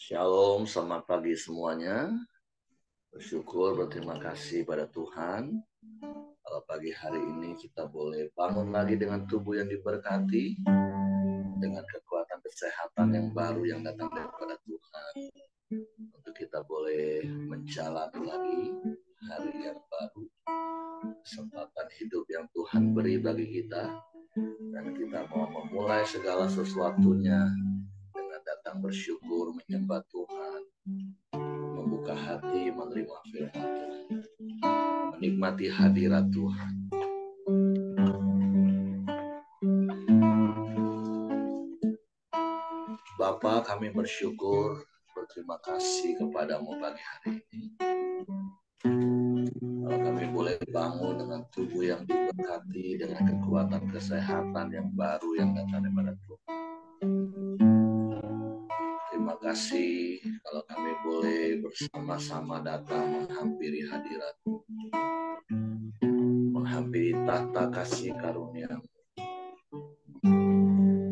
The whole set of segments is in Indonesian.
Shalom, selamat pagi semuanya. Bersyukur, berterima kasih pada Tuhan. Kalau pagi hari ini kita boleh bangun lagi dengan tubuh yang diberkati, dengan kekuatan kesehatan yang baru yang datang daripada Tuhan. Untuk kita boleh menjalani lagi hari yang baru, kesempatan hidup yang Tuhan beri bagi kita. Dan kita mau memulai segala sesuatunya dengan datang bersyukur, menyembah Tuhan, membuka hati, menerima firman Tuhan, menikmati hadirat Tuhan. Bapa, kami bersyukur, berterima kasih kepadamu pagi hari ini. Kalau kami boleh bangun dengan tubuh yang diberkati, dengan kekuatan kesehatan yang baru yang datang daripada Tuhan. Terima kasih kalau kami boleh bersama-sama datang menghampiri hadirat-Mu, menghampiri tahta kasih karunia,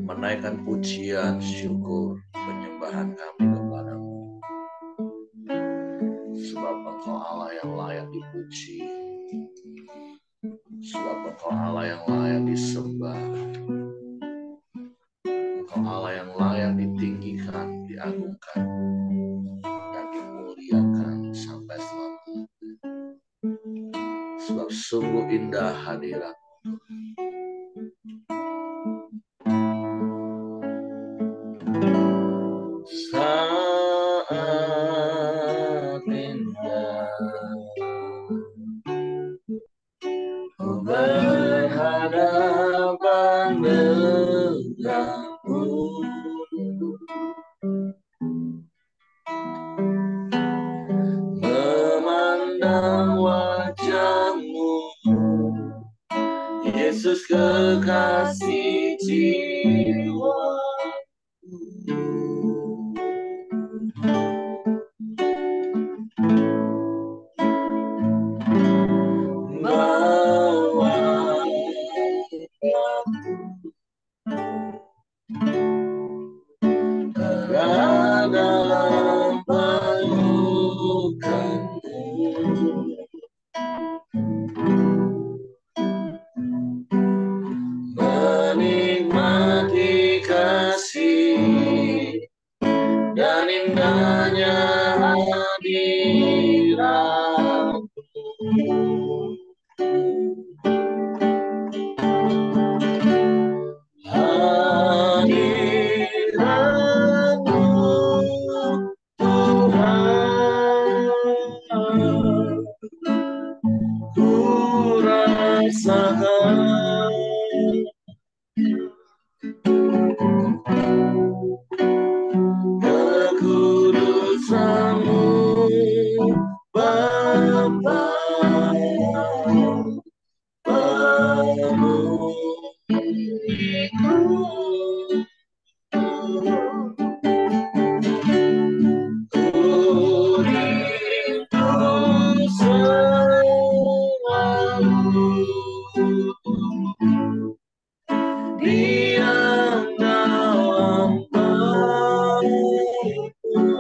menaikkan pujian, syukur, penyembahan kami kepadamu. Sebab Engkau Allah yang layak dipuji, sebab Engkau Allah yang layak disembah, Engkau Allah yang layak ditinggikan, diagungkan, dan dimuliakan sampai selamanya. Sebab sungguh indah hadirat saat indah ku berhadapan denganmu, memandang wajahmu, Yesus kekasih jiwa. Menikmati kasih dan indahnya hadirat-Mu. Hadirat-Mu Tuhan, ku rasakan kekudusan-Mu Bapa, penuhiku. Ku rindu selalu diam dalam bait-Mu,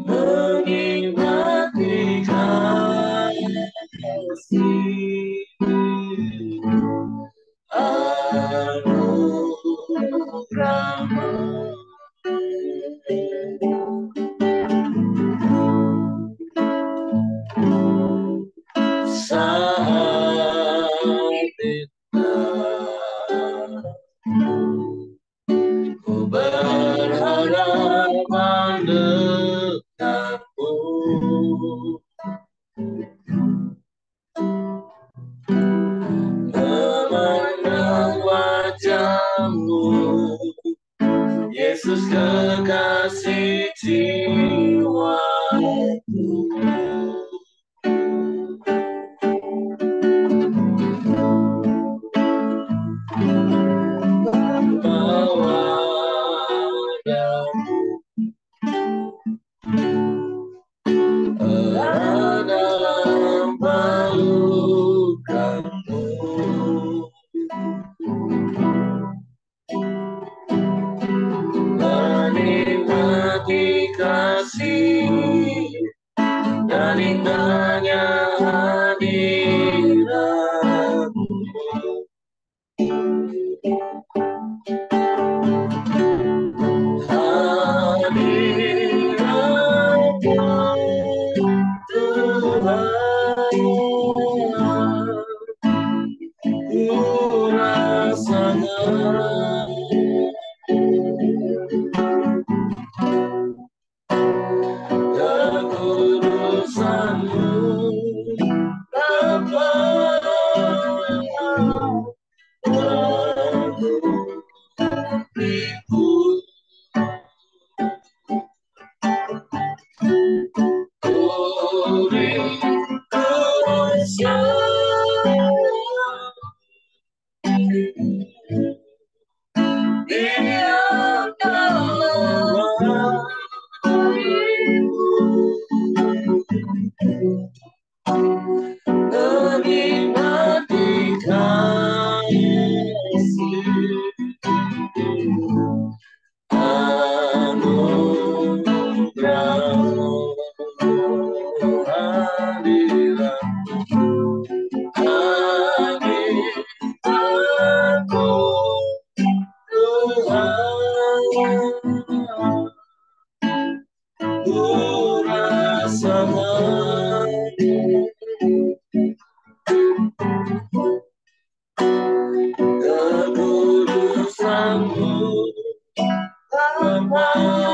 menikmati kasih anugerah-Mu. Saat indah ku berhadapan denganmu, memandang wajah-Mu, Yesus kekasih jiwaku. Erat dalam pelukan-Mu, rasakan kekudusan-Mu, Bapa.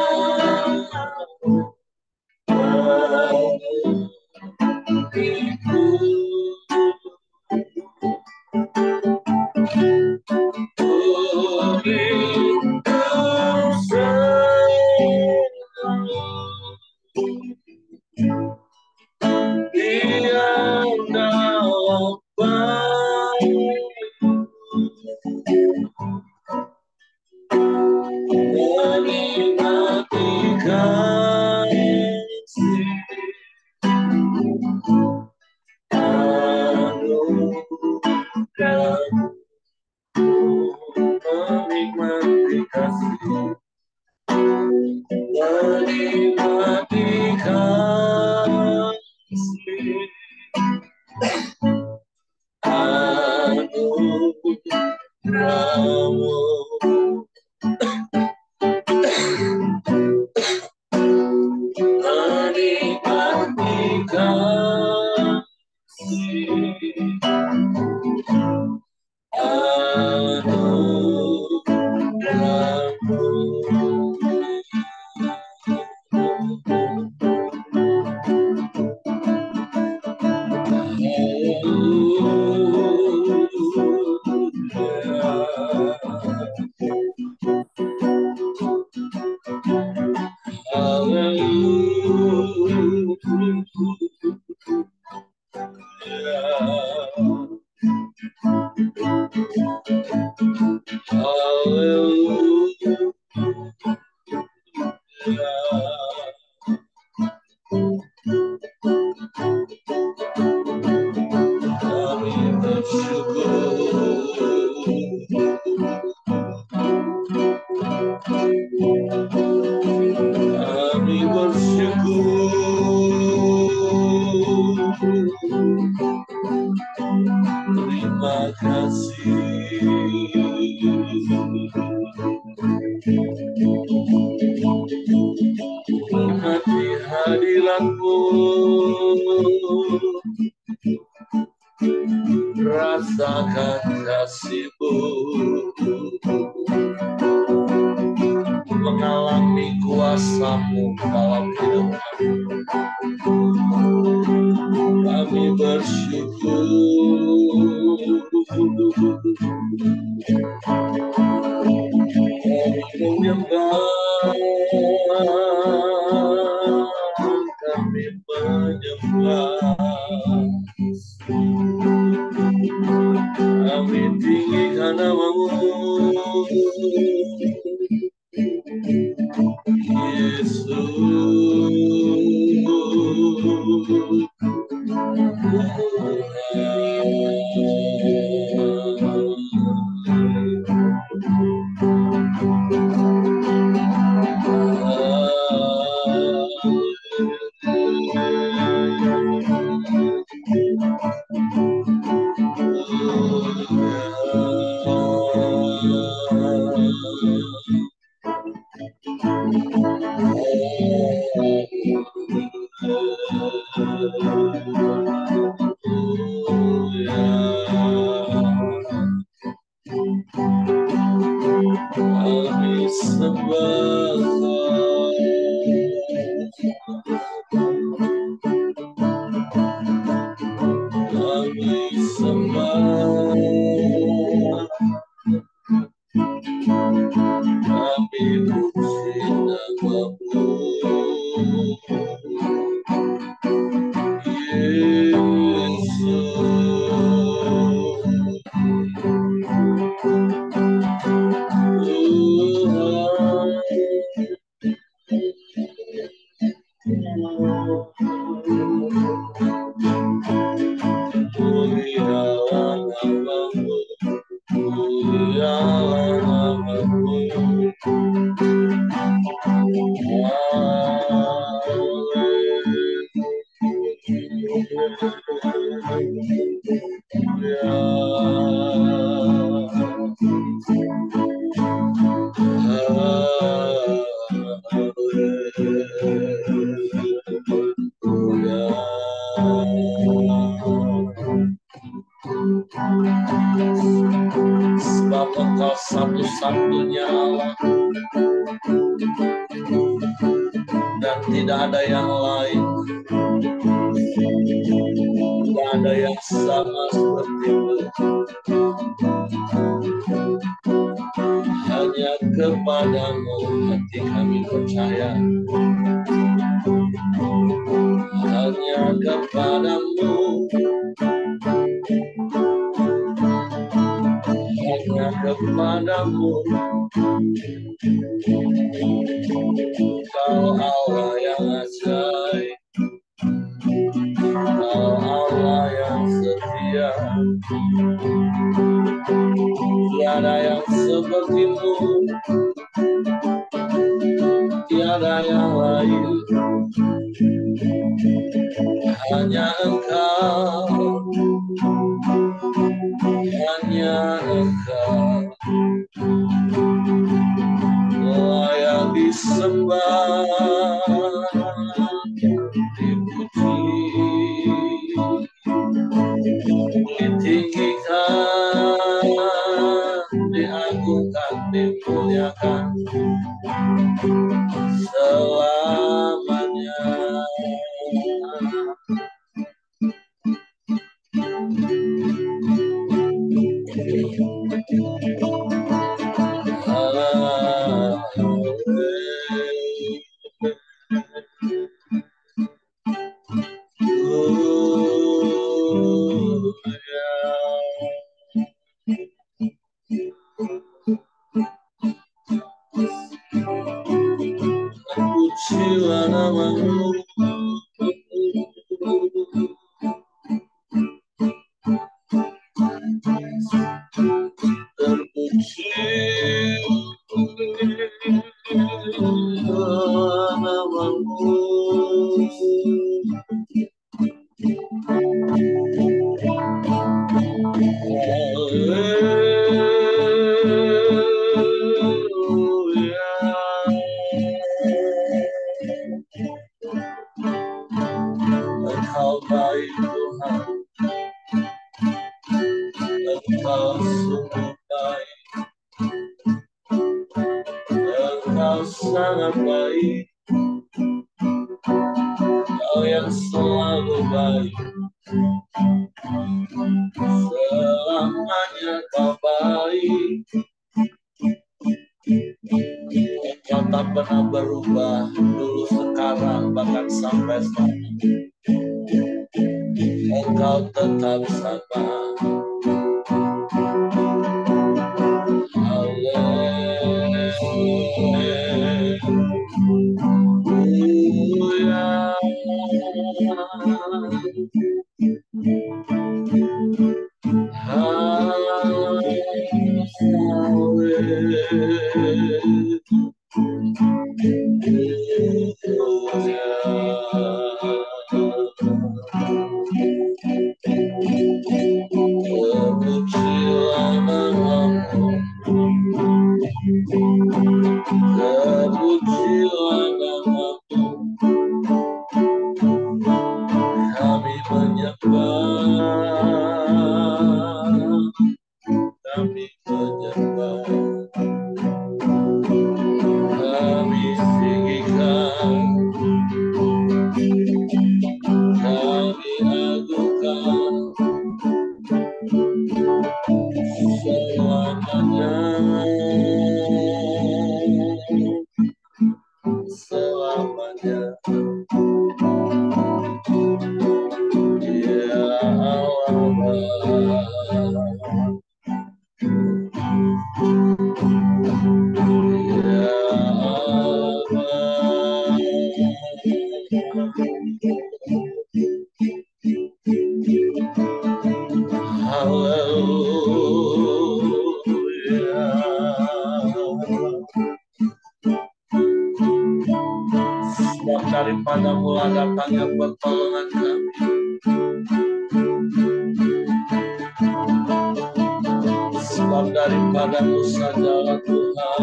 Rasakan kasih-Mu, mengalami kuasa-Mu dalam hidup kami bersyukur. Kami menyembah, kami menyembah, kami tinggikan nama-Mu, Yesus. Sebab Engkau satu-satunya Allah dan tidak ada yang lain, tidak ada yang sama seperti-Mu. Hanya kepada-Mu hati kami percaya, hanya kepada-Mu, hanya kepada-Mu. Kau Allah yang ajaib, Kau Allah yang setia, tiada yang seperti-Mu, tiada yang lain, hanya Engkau, hanya Engkau layak disembah, dipuji, ditinggikan, diagungkan, dimuliakan selamanya. Terpujilah nama-Mu, terpujilah nama-Mu. Engkau baik Tuhan, Engkau sungguh baik, Engkau sangat baik, Kau yang selalu baik, selamanya Kau baik. Engkau tak pernah berubah, dulu, sekarang, bahkan sampai sekarang. Engkau tetap sama. Haleluya. Terpujilah nama-Mu, terpujilah nama-Mu. Kami menyembah, kami menyembah, kami tinggikan, kami agungkan selamanya, selamanya. Ya Allah, ya Allah. Sebab daripada-Mu lah datangnya pertolongan kami. Sebab daripadamu sajalah Tuhan.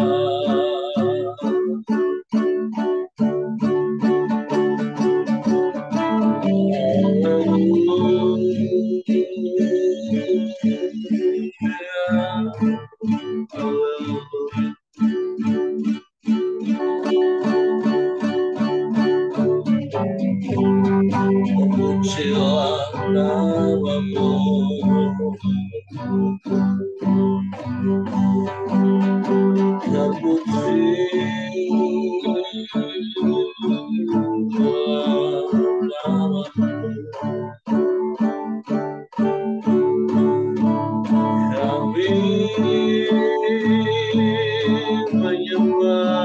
Pujilah namamu, kami menyembah,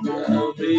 kami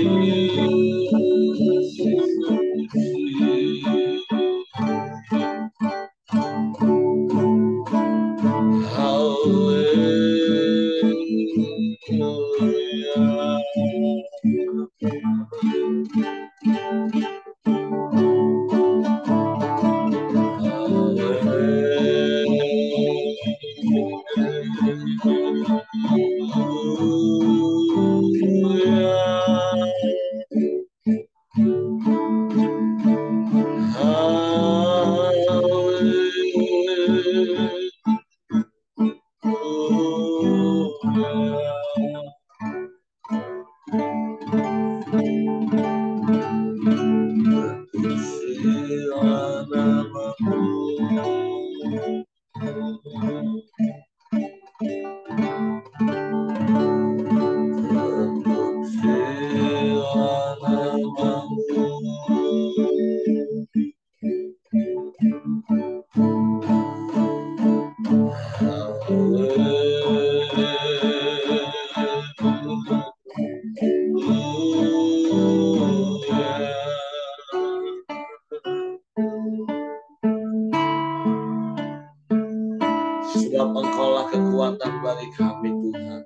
sebab Engkaulah kekuatan bagi kami Tuhan.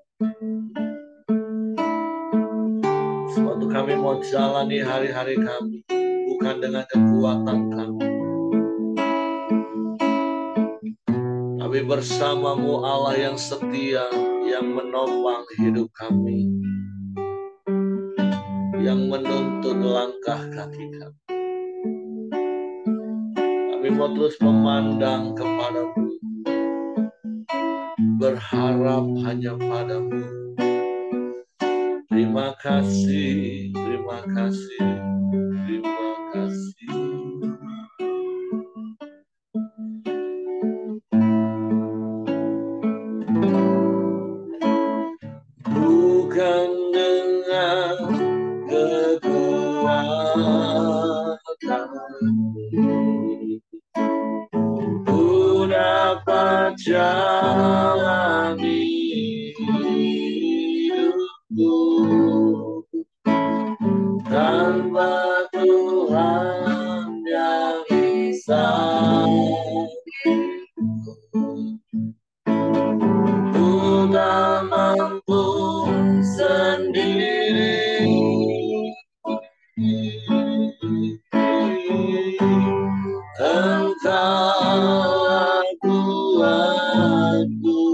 Sebab kami mau jalani hari-hari kami bukan dengan kekuatan kami, tapi bersamamu Allah yang setia, yang menopang hidup kami, yang menuntun langkah kaki kami. Kami mau terus memandang kepadamu, berharap hanya padamu. Terima kasih, terima kasih, terima kasih. Bukan dengan kekuatanmu ku dapat jalani hidupku, tanpa Tuhan yang bisa ku tak mampu sendiri. Engkau kuatku,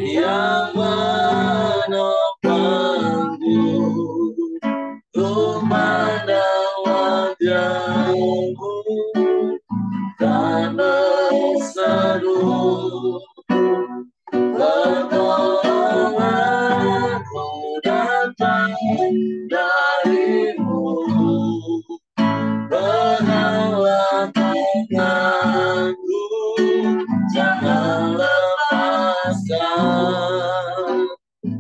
yang menopangku, ku pandang wajahmu dan berseru, pertolonganku datang darimu, peganglah tanganku, jangan lepaskan,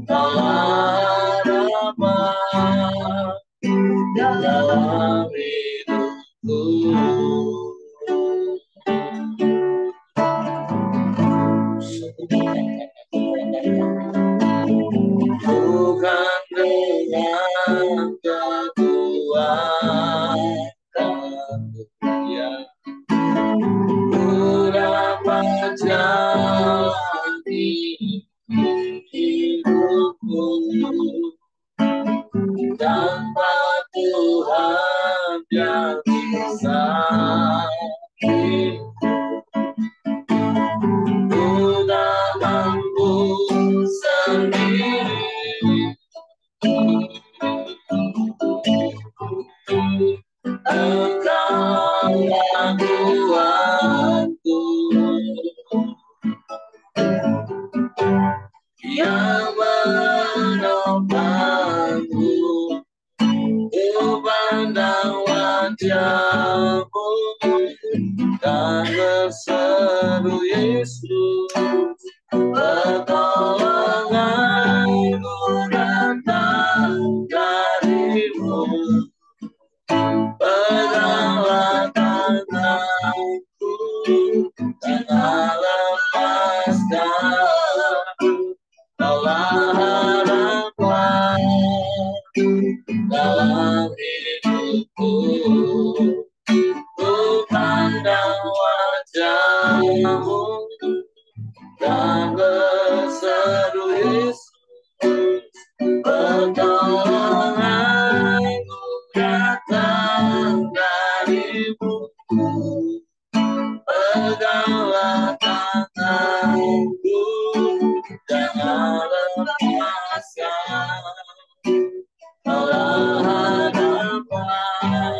Kaulah harapan dalam hidupku. Bukan dengan kekuatanku yang ku dapat jalani hidupku, tanpa Tuhan yang bisa udah mampu sendiri. Engkaulah Tuhanku yang menopangku, ku pandang wajahmu dan berseru Yesus, pertolonganku datang darimu. Peganglah tanganku, jangan lepaskan. Kaulah harapan dalam hidupku. Ku pandang wajahmu dan berseru Yesus, pertolonganku datang darimu. Peganglah tanganku, jangan lepaskan. Kaulah harapan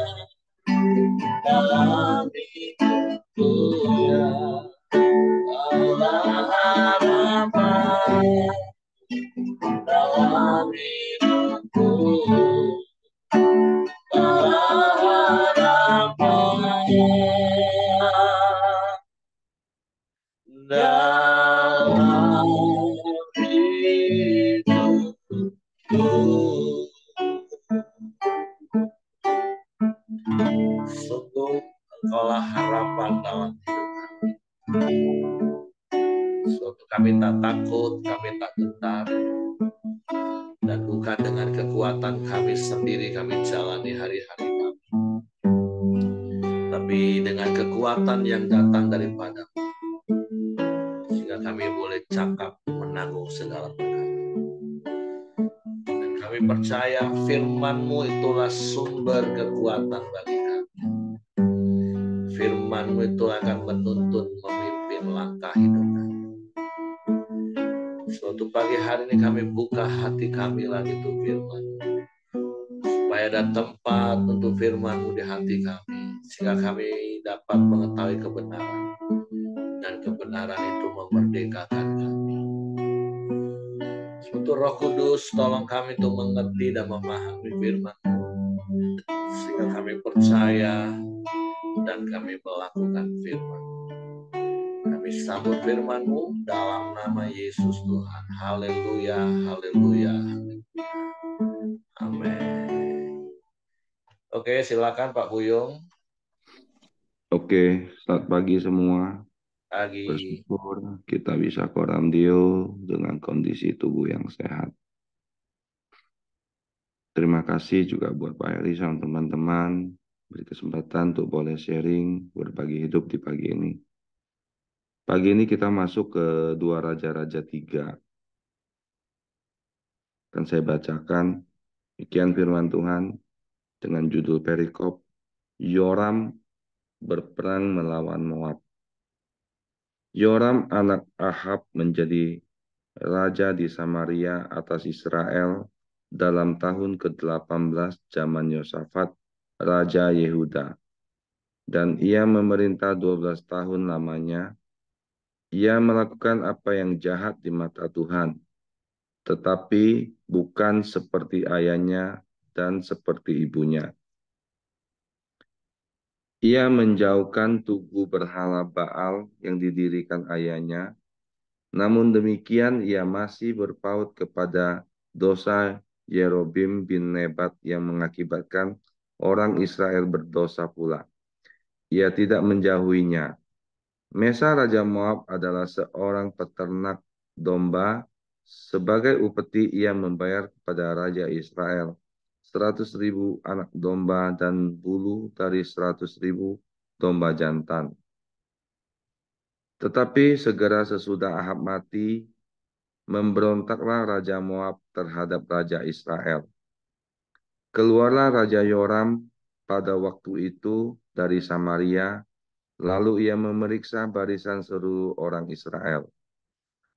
dalam hidupku, kaulah harapan dalam hidupku, kaulah harapan dalam hidupku. Sungguh engkaulah harapan dalam hidup kami. Suatu kami tak takut, kami tak gentar, dan bukan dengan kekuatan kami sendiri kami jalani hari-hari kami, tapi dengan kekuatan yang datang daripada-Mu, sehingga kami boleh cakap menanggung segala perkara. Dan kami percaya firman-Mu itulah sumber kekuatan bagi kami. Firman-Mu itu akan menuntun, memimpin langkah hidup kami. Suatu pagi hari ini kami buka hati kami lagi untuk firman, supaya ada tempat untuk firman-Mu di hati kami, sehingga kami dapat mengetahui kebenaran, dan kebenaran itu memerdekakan kami. Suatu Roh Kudus, tolong kami untuk mengerti dan memahami firman-Mu, sehingga kami percaya dan kami melakukan firman. Kami sambut firman-Mu dalam nama Yesus Tuhan. Haleluya, haleluya, haleluya. Amin. Oke, silakan Pak Buyung. Oke, selamat pagi semua. Pagi. Bersyukur kita bisa koramdio dengan kondisi tubuh yang sehat. Terima kasih juga buat Pak Heri sama teman-teman beri kesempatan untuk boleh sharing, berbagi hidup di pagi ini. Pagi ini kita masuk ke 2 Raja-Raja 3. Dan saya bacakan, demikian firman Tuhan dengan judul perikop, Yoram berperang melawan Moab. Yoram anak Ahab menjadi raja di Samaria atas Israel dalam tahun ke-18 zaman Yosafat, Raja Yehuda. Dan ia memerintah 12 tahun lamanya. Ia melakukan apa yang jahat di mata Tuhan, tetapi bukan seperti ayahnya dan seperti ibunya. Ia menjauhkan tugu berhala Baal yang didirikan ayahnya. Namun demikian ia masih berpaut kepada dosa Yerobim bin Nebat yang mengakibatkan orang Israel berdosa pula. Ia tidak menjauhinya. Mesa Raja Moab adalah seorang peternak domba. Sebagai upeti ia membayar kepada Raja Israel 100.000 anak domba dan bulu dari 100.000 domba jantan. Tetapi segera sesudah Ahab mati, memberontaklah Raja Moab terhadap Raja Israel. Keluarlah Raja Yoram pada waktu itu dari Samaria, lalu ia memeriksa barisan seluruh orang Israel.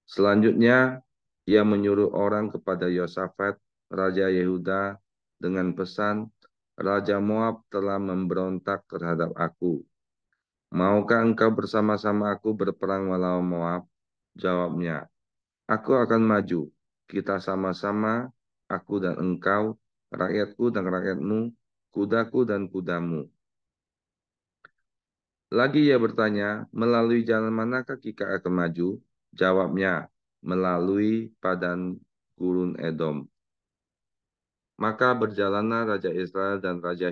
Selanjutnya, ia menyuruh orang kepada Yosafat, Raja Yehuda, dengan pesan, Raja Moab telah memberontak terhadap aku. Maukah engkau bersama-sama aku berperang melawan Moab? Jawabnya, aku akan maju. Kita sama-sama, aku dan engkau, rakyatku dan rakyatmu, kudaku dan kudamu. Lagi ia bertanya, melalui jalan manakah kita akan maju? Jawabnya, melalui padan gurun Edom. Maka berjalanlah Raja Israel dan Raja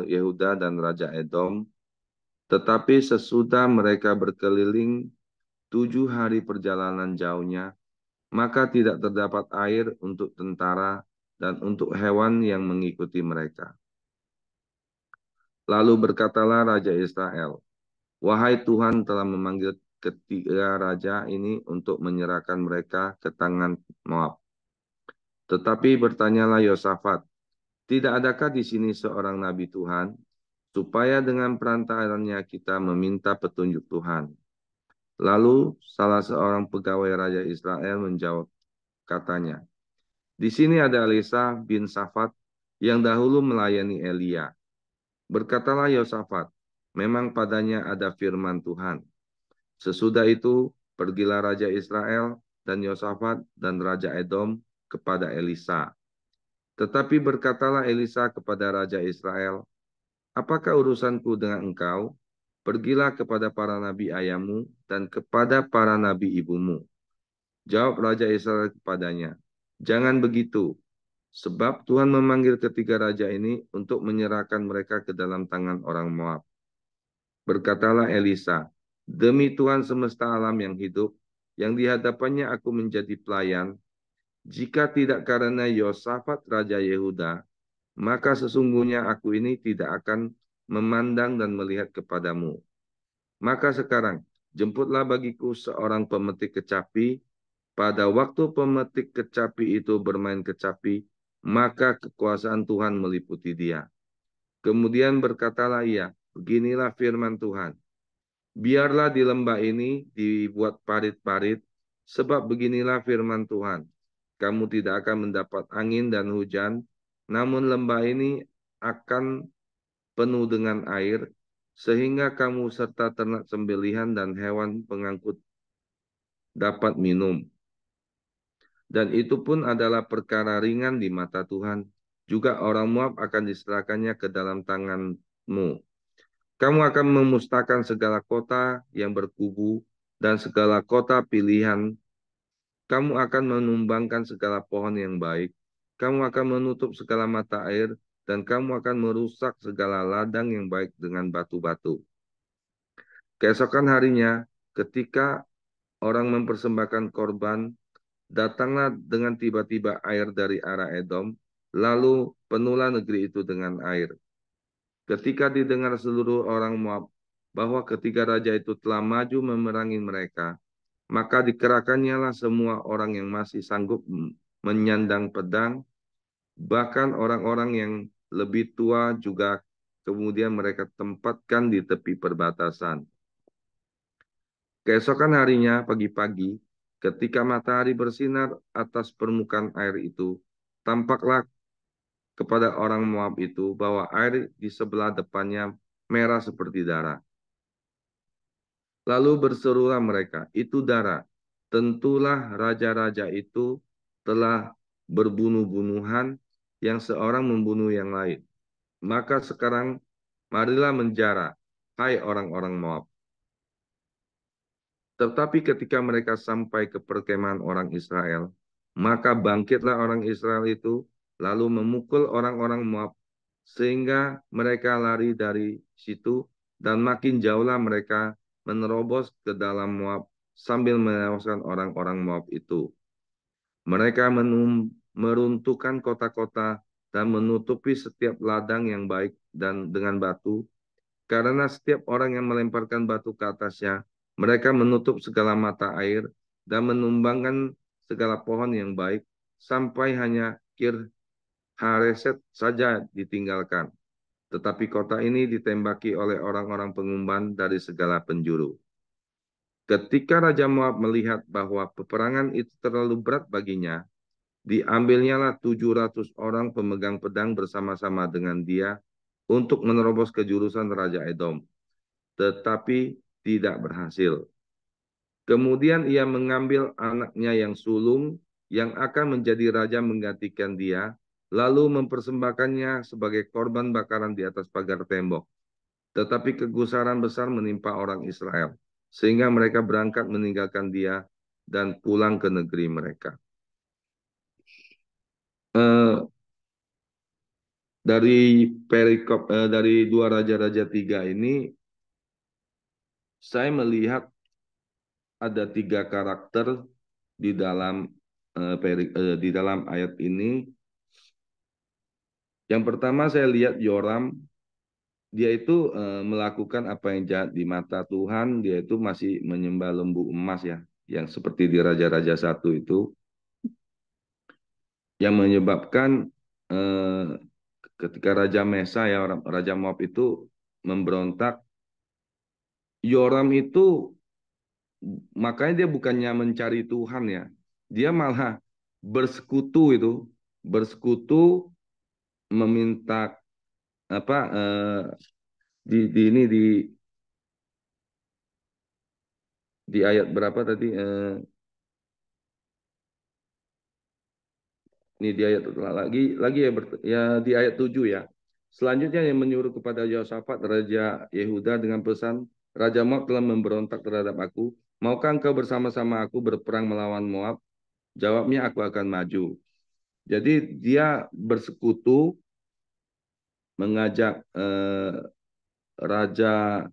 Yehuda dan Raja Edom. Tetapi sesudah mereka berkeliling 7 hari perjalanan jauhnya, maka tidak terdapat air untuk tentara dan untuk hewan yang mengikuti mereka. Lalu berkatalah Raja Israel, wahai Tuhan telah memanggil ketiga raja ini untuk menyerahkan mereka ke tangan Moab. Tetapi bertanyalah Yosafat, tidak adakah di sini seorang nabi Tuhan, supaya dengan perantarannya kita meminta petunjuk Tuhan? Lalu salah seorang pegawai Raja Israel menjawab, katanya, di sini ada Elisa bin Safat yang dahulu melayani Elia. Berkatalah Yosafat, memang padanya ada firman Tuhan. Sesudah itu, pergilah Raja Israel dan Yosafat dan Raja Edom kepada Elisa. Tetapi berkatalah Elisa kepada Raja Israel, apakah urusanku dengan engkau? Pergilah kepada para nabi ayahmu dan kepada para nabi ibumu. Jawab Raja Israel kepadanya, jangan begitu, sebab Tuhan memanggil ketiga raja ini untuk menyerahkan mereka ke dalam tangan orang Moab. Berkatalah Elisa, demi Tuhan semesta alam yang hidup, yang di hadapannya aku menjadi pelayan, jika tidak karena Yosafat Raja Yehuda, maka sesungguhnya aku ini tidak akan memandang dan melihat kepadamu. Maka sekarang, jemputlah bagiku seorang pemetik kecapi. Pada waktu pemetik kecapi itu bermain kecapi, maka kekuasaan Tuhan meliputi dia. Kemudian berkatalah ia, beginilah firman Tuhan. Biarlah di lembah ini dibuat parit-parit, sebab beginilah firman Tuhan. Kamu tidak akan mendapat angin dan hujan, namun lembah ini akan penuh dengan air, sehingga kamu serta ternak sembelihan dan hewan pengangkut dapat minum. Dan itu pun adalah perkara ringan di mata Tuhan. Juga orang Moab akan diserahkannya ke dalam tanganmu. Kamu akan memusnahkan segala kota yang berkubu dan segala kota pilihan. Kamu akan menumbangkan segala pohon yang baik. Kamu akan menutup segala mata air dan kamu akan merusak segala ladang yang baik dengan batu-batu. Keesokan harinya, ketika orang mempersembahkan korban, datanglah dengan tiba-tiba air dari arah Edom, lalu penuhlah negeri itu dengan air. Ketika didengar seluruh orang Moab bahwa ketiga raja itu telah maju memerangi mereka, maka dikerahkannyalah semua orang yang masih sanggup menyandang pedang, bahkan orang-orang yang lebih tua juga kemudian mereka tempatkan di tepi perbatasan. Keesokan harinya pagi-pagi, ketika matahari bersinar atas permukaan air itu, tampaklah kepada orang Moab itu bahwa air di sebelah depannya merah seperti darah. Lalu berserulah mereka, itu darah. Tentulah raja-raja itu telah berbunuh-bunuhan yang seorang membunuh yang lain. Maka sekarang marilah menjara, hai orang-orang Moab. Tetapi ketika mereka sampai ke perkemahan orang Israel, maka bangkitlah orang Israel itu, lalu memukul orang-orang Moab, sehingga mereka lari dari situ, dan makin jauhlah mereka menerobos ke dalam Moab, sambil menewaskan orang-orang Moab itu. Mereka meruntuhkan kota-kota dan menutupi setiap ladang yang baik dan dengan batu, karena setiap orang yang melemparkan batu ke atasnya, mereka menutup segala mata air dan menumbangkan segala pohon yang baik, sampai hanya Kir Hareset saja ditinggalkan. tetapi kota ini ditembaki oleh orang-orang pengumban dari segala penjuru. Ketika Raja Moab melihat bahwa peperangan itu terlalu berat baginya, diambilnyalah 700 orang pemegang pedang bersama-sama dengan dia untuk menerobos ke jurusan Raja Edom, tetapi tidak berhasil. Kemudian ia mengambil anaknya yang sulung, yang akan menjadi raja menggantikan dia, lalu mempersembahkannya sebagai korban bakaran di atas pagar tembok. Tetapi kegusaran besar menimpa orang Israel, sehingga mereka berangkat meninggalkan dia dan pulang ke negeri mereka. Dari perikop dari dua raja-raja tiga ini, saya melihat ada tiga karakter di dalam di dalam ayat ini. Yang pertama saya lihat Yoram, dia itu melakukan apa yang jahat di mata Tuhan, dia itu masih menyembah lembu emas ya, yang seperti di Raja-Raja 1 itu, yang menyebabkan eh, ketika Raja Mesa ya, Raja Moab itu memberontak, Yoram itu makanya dia bukannya mencari Tuhan ya, dia malah bersekutu itu, bersekutu meminta apa di ini di ayat berapa tadi? Ini di ayat lagi ya, ya di ayat 7 ya. Selanjutnya yang menyuruh kepada Yosafat Raja Yehuda dengan pesan, Raja Moab telah memberontak terhadap aku. Maukah engkau bersama-sama aku berperang melawan Moab? Jawabnya, aku akan maju. Jadi dia bersekutu mengajak raja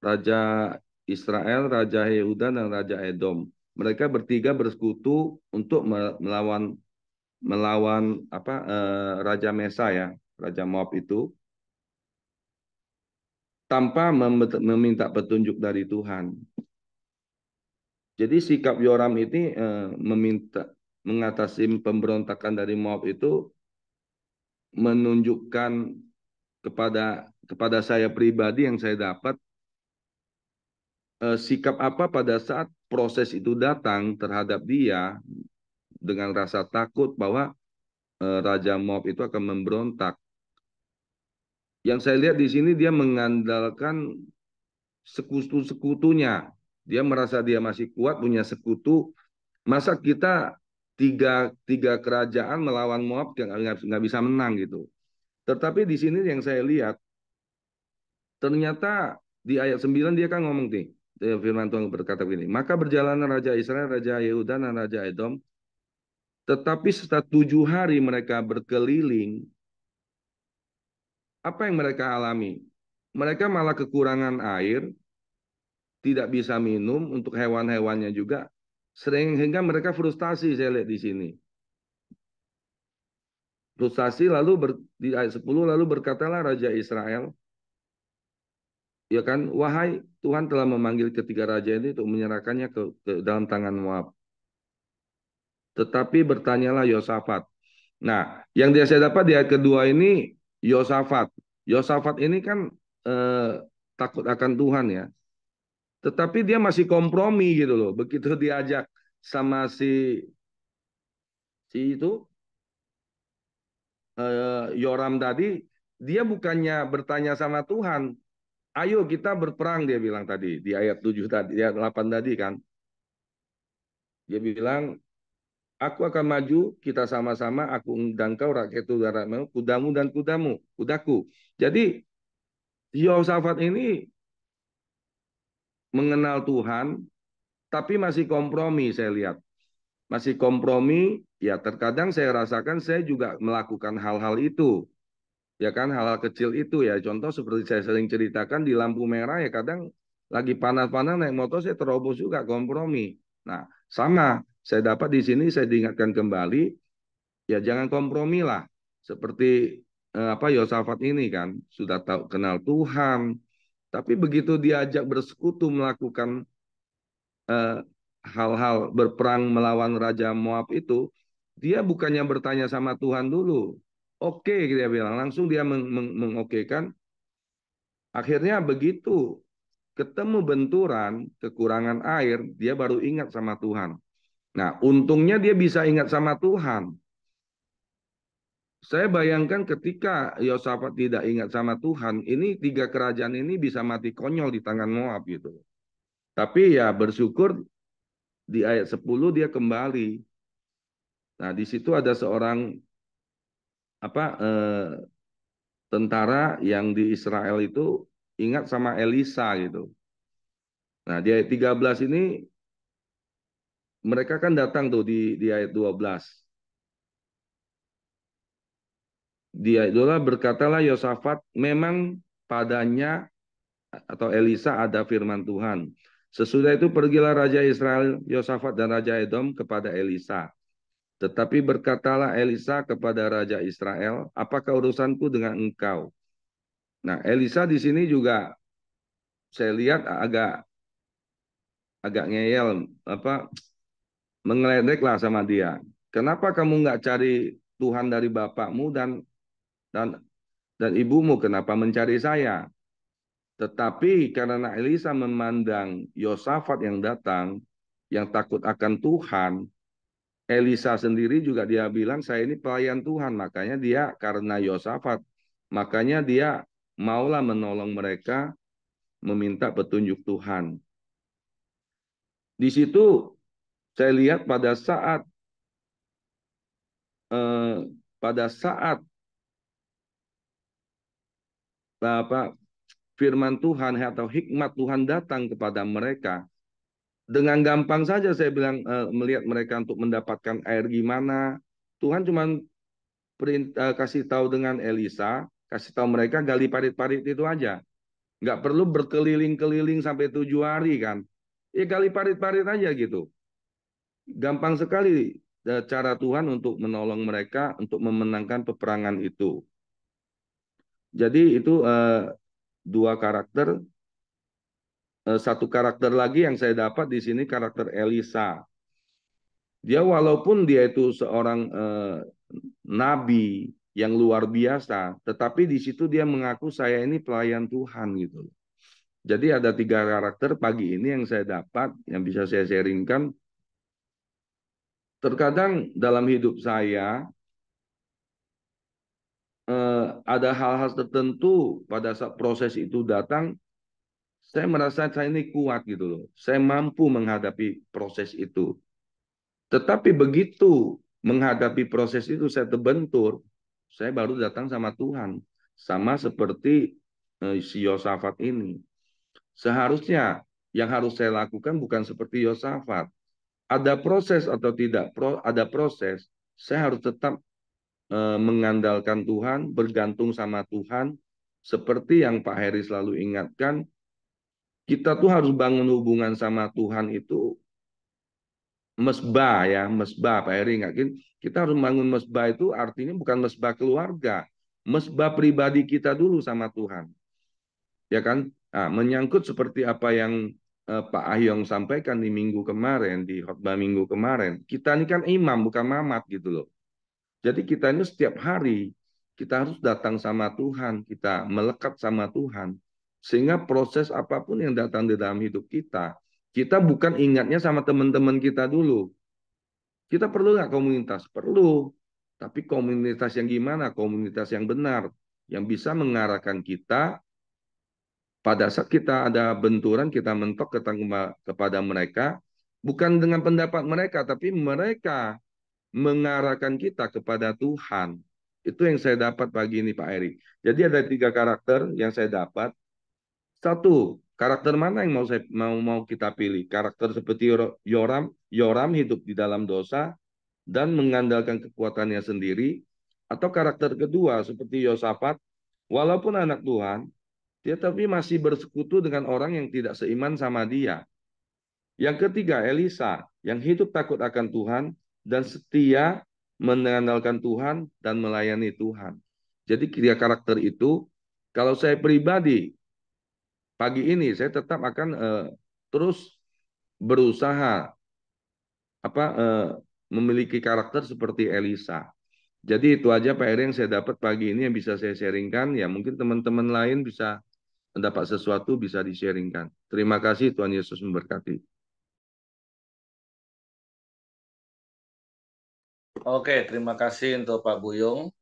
raja Israel, Raja Yehuda dan Raja Edom. Mereka bertiga bersekutu untuk melawan apa Raja Mesa ya, Raja Moab itu, tanpa meminta petunjuk dari Tuhan. Jadi sikap Yoram ini meminta mengatasi pemberontakan dari Moab itu menunjukkan kepada saya pribadi yang saya dapat sikap apa pada saat proses itu datang terhadap dia dengan rasa takut bahwa Raja Moab itu akan memberontak. Yang saya lihat di sini dia mengandalkan sekutu-sekutunya. Dia merasa dia masih kuat, punya sekutu. Masa kita tiga kerajaan melawan Moab nggak bisa menang gitu. Tetapi di sini yang saya lihat, ternyata di ayat 9 dia kan ngomong nih, firman Tuhan berkata begini, maka berjalan Raja Israel, Raja Yehuda, dan Raja Edom, tetapi setelah 7 hari mereka berkeliling, apa yang mereka alami? Mereka malah kekurangan air, tidak bisa minum, untuk hewan-hewannya juga, sehingga mereka frustasi, saya lihat di sini. Frustasi lalu di ayat 10 lalu berkatalah Raja Israel, ya kan, wahai Tuhan telah memanggil ketiga raja ini untuk menyerahkannya ke dalam tangan Moab. Tetapi bertanyalah Yosafat. Nah, yang saya dapat di ayat kedua ini Yosafat. Yosafat ini kan takut akan Tuhan ya. Tetapi dia masih kompromi gitu loh. Begitu diajak sama si itu Yoram tadi, dia bukannya bertanya sama Tuhan, ayo kita berperang, dia bilang tadi di ayat 7 tadi, ayat 8 tadi kan. Dia bilang, aku akan maju, kita sama-sama, aku dan kau rakyat udara, kudamu dan kudaku. Jadi Yosafat ini mengenal Tuhan, tapi masih kompromi saya lihat. Masih kompromi, ya terkadang saya rasakan saya juga melakukan hal-hal itu. Ya kan, hal-hal kecil itu ya. Contoh seperti saya sering ceritakan di lampu merah ya, kadang lagi panas-panas naik motor saya terobos juga kompromi. Nah, sama. Saya dapat di sini saya diingatkan kembali, ya jangan kompromi lah. Seperti apa Yosafat ini kan sudah tahu kenal Tuhan, tapi begitu diajak bersekutu melakukan eh, hal-hal berperang melawan Raja Moab itu, dia bukannya bertanya sama Tuhan dulu. Oke, dia bilang. Langsung dia mengokekan. Akhirnya begitu ketemu benturan, kekurangan air, dia baru ingat sama Tuhan. Nah, untungnya dia bisa ingat sama Tuhan. Saya bayangkan ketika Yosafat tidak ingat sama Tuhan, ini tiga kerajaan ini bisa mati konyol di tangan Moab gitu. Tapi ya bersyukur di ayat 10 dia kembali. Nah, di situ ada seorang apa tentara yang di Israel itu ingat sama Elisa gitu. Nah, di ayat 13 ini mereka kan datang tuh di ayat 12. Di ayat 12 berkatalah Yosafat, memang padanya atau Elisa ada firman Tuhan. Sesudah itu pergilah Raja Israel, Yosafat dan Raja Edom kepada Elisa. Tetapi berkatalah Elisa kepada Raja Israel, apakah urusanku dengan engkau? Nah, Elisa di sini juga saya lihat agak agak ngeyel, apa mengeledek lah sama dia. Kenapa kamu nggak cari Tuhan dari bapakmu dan dan ibumu? Kenapa mencari saya? Tetapi karena Elisa memandang Yosafat yang datang, yang takut akan Tuhan, Elisa sendiri juga dia bilang, saya ini pelayan Tuhan. Makanya dia karena Yosafat, makanya dia maulah menolong mereka, meminta petunjuk Tuhan. Di situ saya lihat eh, pada saat apa firman Tuhan atau hikmat Tuhan datang kepada mereka, dengan gampang saja saya bilang melihat mereka untuk mendapatkan air gimana. Tuhan cuma kasih tahu dengan Elisa, kasih tahu mereka gali parit-parit itu aja. Nggak perlu berkeliling-keliling sampai 7 hari kan. Ya gali parit-parit aja gitu. Gampang sekali cara Tuhan untuk menolong mereka untuk memenangkan peperangan itu. Jadi itu dua karakter. Satu karakter lagi yang saya dapat di sini karakter Elisa. Dia walaupun dia itu seorang nabi yang luar biasa, tetapi di situ dia mengaku saya ini pelayan Tuhan gitu. Jadi ada tiga karakter pagi ini yang saya dapat, yang bisa saya sharingkan. Terkadang dalam hidup saya ada hal-hal tertentu pada saat proses itu datang, saya merasa saya ini kuat gitu loh. Saya mampu menghadapi proses itu. Tetapi begitu menghadapi proses itu saya terbentur, saya baru datang sama Tuhan. Sama seperti si Yosafat ini. Seharusnya yang harus saya lakukan bukan seperti Yosafat. Ada proses atau tidak, ada proses, saya harus tetap mengandalkan Tuhan, bergantung sama Tuhan. Seperti yang Pak Heri selalu ingatkan, kita tuh harus bangun hubungan sama Tuhan itu mesbah ya, mesbah Pak Heri ingatkan. Kita harus bangun mesbah itu artinya bukan mesbah keluarga, mesbah pribadi kita dulu sama Tuhan. Ya kan? Nah, menyangkut seperti apa yang Pak Ahyong sampaikan di minggu kemarin, di khotbah minggu kemarin. Kita ini kan imam, bukan mamat gitu loh. Jadi kita ini setiap hari, kita harus datang sama Tuhan, kita melekat sama Tuhan. Sehingga proses apapun yang datang di dalam hidup kita bukan ingatnya sama teman-teman kita dulu. Kita perlu nggak komunitas? Perlu. Tapi komunitas yang gimana? Komunitas yang benar. Yang bisa mengarahkan kita pada saat kita ada benturan, kita mentok kepada mereka, bukan dengan pendapat mereka, tapi mereka mengarahkan kita kepada Tuhan. Itu yang saya dapat pagi ini Pak Eri. Jadi ada tiga karakter yang saya dapat. Satu, karakter mana yang mau kita pilih? Karakter seperti Yoram hidup di dalam dosa dan mengandalkan kekuatannya sendiri, atau karakter kedua seperti Yosafat, walaupun anak Tuhan, dia tapi masih bersekutu dengan orang yang tidak seiman sama dia. Yang ketiga, Elisa, yang hidup takut akan Tuhan dan setia mengandalkan Tuhan dan melayani Tuhan. Jadi tiga karakter itu, kalau saya pribadi, pagi ini saya tetap akan terus berusaha memiliki karakter seperti Elisa. Jadi itu aja Pak Eri yang saya dapat pagi ini yang bisa saya sharingkan. Ya mungkin teman-teman lain bisa mendapat sesuatu bisa di-sharingkan. Terima kasih, Tuhan Yesus memberkati. Oke, terima kasih untuk Pak Buyung.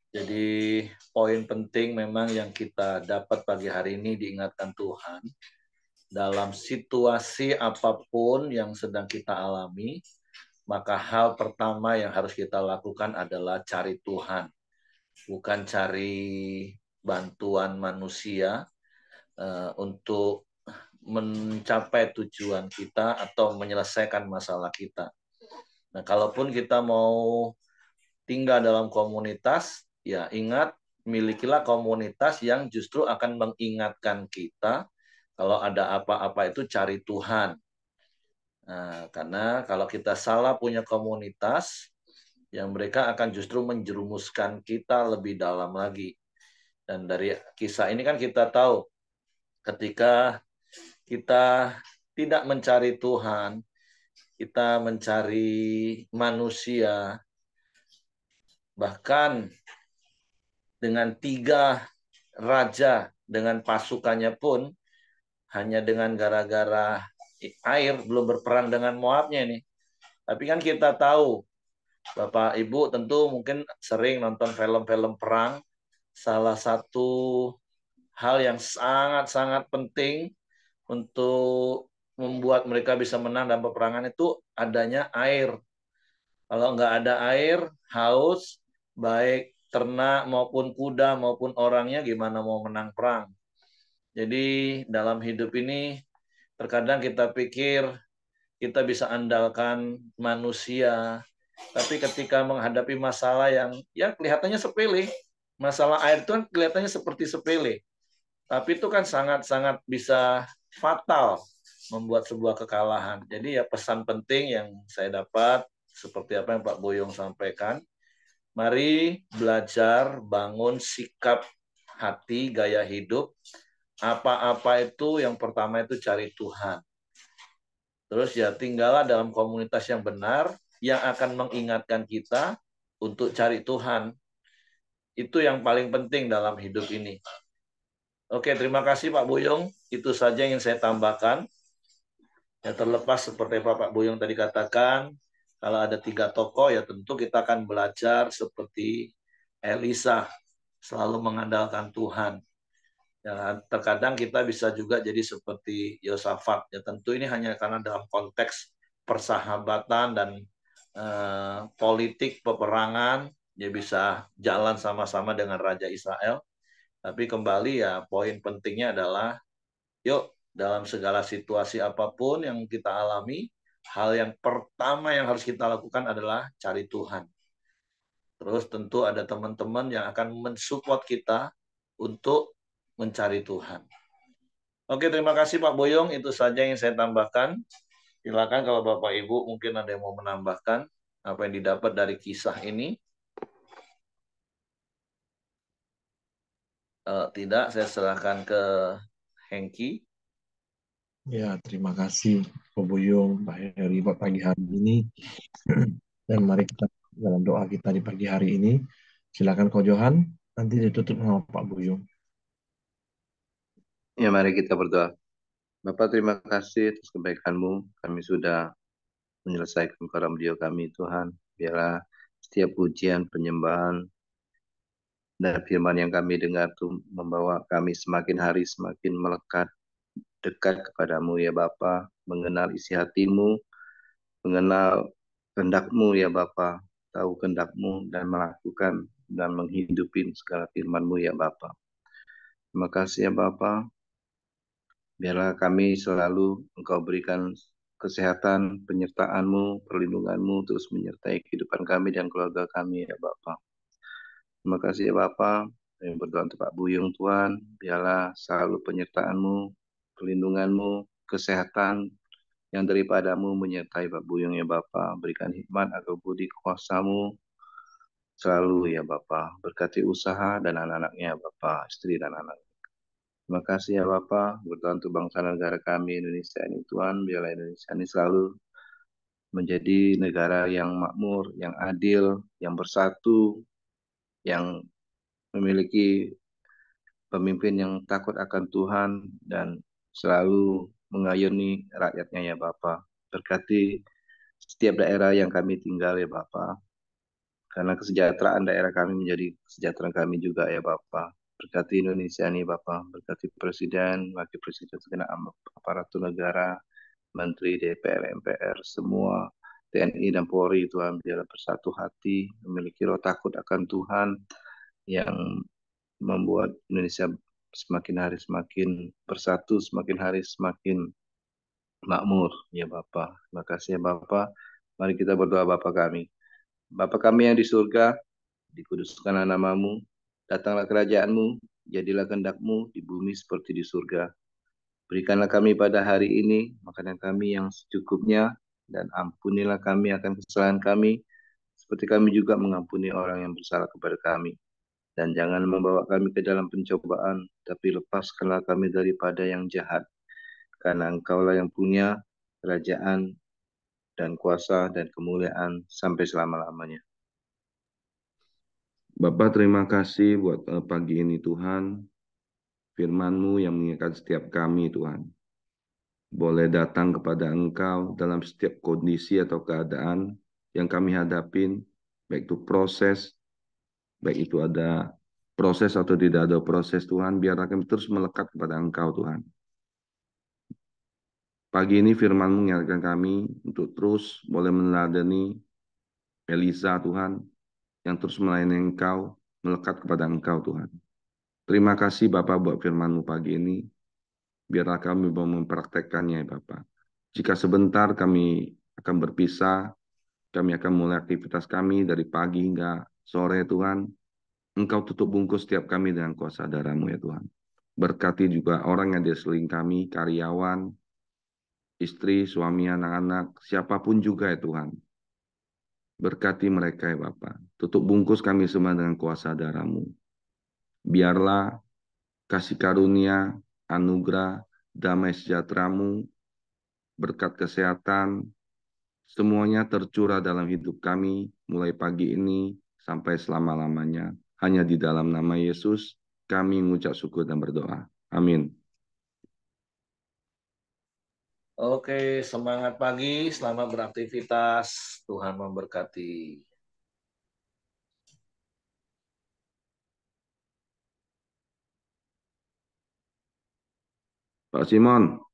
Jadi poin penting memang yang kita dapat pagi hari ini diingatkan Tuhan. Dalam situasi apapun yang sedang kita alami, maka hal pertama yang harus kita lakukan adalah cari Tuhan. Bukan cari bantuan manusia untuk mencapai tujuan kita atau menyelesaikan masalah kita. Nah, kalaupun kita mau tinggal dalam komunitas, ya ingat, milikilah komunitas yang justru akan mengingatkan kita kalau ada apa-apa itu cari Tuhan. Nah, karena kalau kita salah punya komunitas, yang mereka akan justru menjerumuskan kita lebih dalam lagi. Dan dari kisah ini kan kita tahu, ketika kita tidak mencari Tuhan, kita mencari manusia, bahkan dengan 3 raja dengan pasukannya pun hanya dengan gara-gara air belum berperang dengan Moabnya ini. Tapi kan kita tahu, Bapak Ibu tentu mungkin sering nonton film-film perang. Salah satu hal yang sangat-sangat penting untuk membuat mereka bisa menang dalam peperangan itu adanya air. Kalau nggak ada air, haus, baik ternak maupun kuda maupun orangnya gimana mau menang perang. Jadi dalam hidup ini terkadang kita pikir kita bisa andalkan manusia, tapi ketika menghadapi masalah yang ya kelihatannya sepele, masalah air itu kan kelihatannya seperti sepele, tapi itu kan sangat-sangat bisa fatal membuat sebuah kekalahan. Jadi ya pesan penting yang saya dapat seperti apa yang Pak Boyong sampaikan, mari belajar bangun sikap hati, gaya hidup. Apa-apa itu yang pertama itu cari Tuhan. Terus ya tinggallah dalam komunitas yang benar, yang akan mengingatkan kita untuk cari Tuhan. Itu yang paling penting dalam hidup ini. Oke, terima kasih Pak Boyong. Itu saja yang saya tambahkan. Ya terlepas seperti Pak Boyong tadi katakan, kalau ada 3 tokoh ya tentu kita akan belajar seperti Elisa, selalu mengandalkan Tuhan. Ya, terkadang kita bisa juga jadi seperti Yosafat. Ya tentu ini hanya karena dalam konteks persahabatan dan politik peperangan, dia bisa jalan sama-sama dengan Raja Israel. Tapi kembali ya poin pentingnya adalah yuk dalam segala situasi apapun yang kita alami, hal yang pertama yang harus kita lakukan adalah cari Tuhan. Terus tentu ada teman-teman yang akan mensupport kita untuk mencari Tuhan. Oke, terima kasih Pak Boyong. Itu saja yang saya tambahkan. Silakan kalau Bapak Ibu mungkin ada yang mau menambahkan apa yang didapat dari kisah ini. Tidak, saya serahkan ke Hengki. Ya, terima kasih Pak Buyung, Pak Heri, buat pagi hari ini. Dan mari kita dalam doa kita di pagi hari ini. Silakan Ko Johan, nanti ditutup sama Pak Buyung. Ya, mari kita berdoa. Bapak, terima kasih atas kebaikan-Mu. Kami sudah menyelesaikan program video kami, Tuhan. Biarlah setiap pujian, penyembahan, dan firman yang kami dengar itu membawa kami semakin hari semakin melekat, dekat kepadamu ya Bapa, mengenal isi hatimu, mengenal kehendak-Mu ya Bapa, tahu kehendak-Mu dan melakukan dan menghidupi segala firman-Mu ya Bapa. Terima kasih ya Bapa. Biarlah kami selalu Engkau berikan kesehatan, penyertaan-Mu, perlindungan-Mu terus menyertai kehidupan kami dan keluarga kami ya Bapa. Terima kasih ya Bapa. Kami berdoa untuk Pak Buyung Tuhan. Biarlah selalu penyertaan-Mu, perlindungan-Mu, kesehatan yang daripadamu menyertai Pak Buyung ya Bapa. Berikan hikmat agar budi kuasa-Mu selalu ya Bapa. Berkati usaha dan anak-anaknya Bapa, istri dan anak. Terima kasih ya Bapa. Berdoa untuk bangsa dan negara kami Indonesia ini Tuhan. Biarlah Indonesia ini selalu menjadi negara yang makmur, yang adil, yang bersatu, yang memiliki pemimpin yang takut akan Tuhan dan selalu mengayomi rakyatnya ya Bapa. Berkati setiap daerah yang kami tinggal ya Bapa. Karena kesejahteraan daerah kami menjadi kesejahteraan kami juga ya Bapa. Berkati Indonesia nih Bapa, berkati Presiden, Wakil Presiden, segenap aparatur negara, Menteri, DPR, MPR, semua TNI dan Polri Tuhan biarlah bersatu hati, memiliki roh takut akan Tuhan yang membuat Indonesia semakin hari semakin bersatu, semakin hari semakin makmur ya Bapa. Terima kasih ya Bapa. Mari kita berdoa Bapa kami. Bapa kami yang di surga, dikuduskanlah namamu, datanglah kerajaanmu, jadilah kehendak-mu di bumi seperti di surga. Berikanlah kami pada hari ini makanan kami yang secukupnya, dan ampunilah kami akan kesalahan kami, seperti kami juga mengampuni orang yang bersalah kepada kami. Dan jangan membawa kami ke dalam pencobaan, tapi lepaskanlah kami daripada yang jahat. Karena Engkaulah yang punya kerajaan dan kuasa dan kemuliaan sampai selama-lamanya. Bapak, terima kasih buat pagi ini Tuhan. Firman-Mu yang mengingatkan setiap kami Tuhan. Boleh datang kepada Engkau dalam setiap kondisi atau keadaan yang kami hadapin, baik itu proses, baik itu ada proses atau tidak ada proses Tuhan, biarlah kami terus melekat kepada Engkau Tuhan. Pagi ini firman-Mu mengingatkan kami untuk terus boleh meneladani Elisa Tuhan, yang terus melayani Engkau, melekat kepada Engkau Tuhan. Terima kasih Bapak buat firman-Mu pagi ini. Biarlah kami mau mempraktekkannya ya Bapak. Jika sebentar kami akan berpisah, kami akan mulai aktivitas kami dari pagi hingga sore Tuhan. Engkau tutup bungkus setiap kami dengan kuasa darah-Mu ya Tuhan. Berkati juga orang yang di sekeliling kami, karyawan, istri, suami, anak-anak, siapapun juga ya Tuhan. Berkati mereka ya Bapak. Tutup bungkus kami semua dengan kuasa darah-Mu. Biarlah kasih karunia, anugerah, damai sejahtera-Mu, berkat kesehatan, semuanya tercurah dalam hidup kami mulai pagi ini sampai selama-lamanya. Hanya di dalam nama Yesus kami mengucap syukur dan berdoa. Amin. Oke, semangat pagi, selamat beraktivitas. Tuhan memberkati. Pak Simon.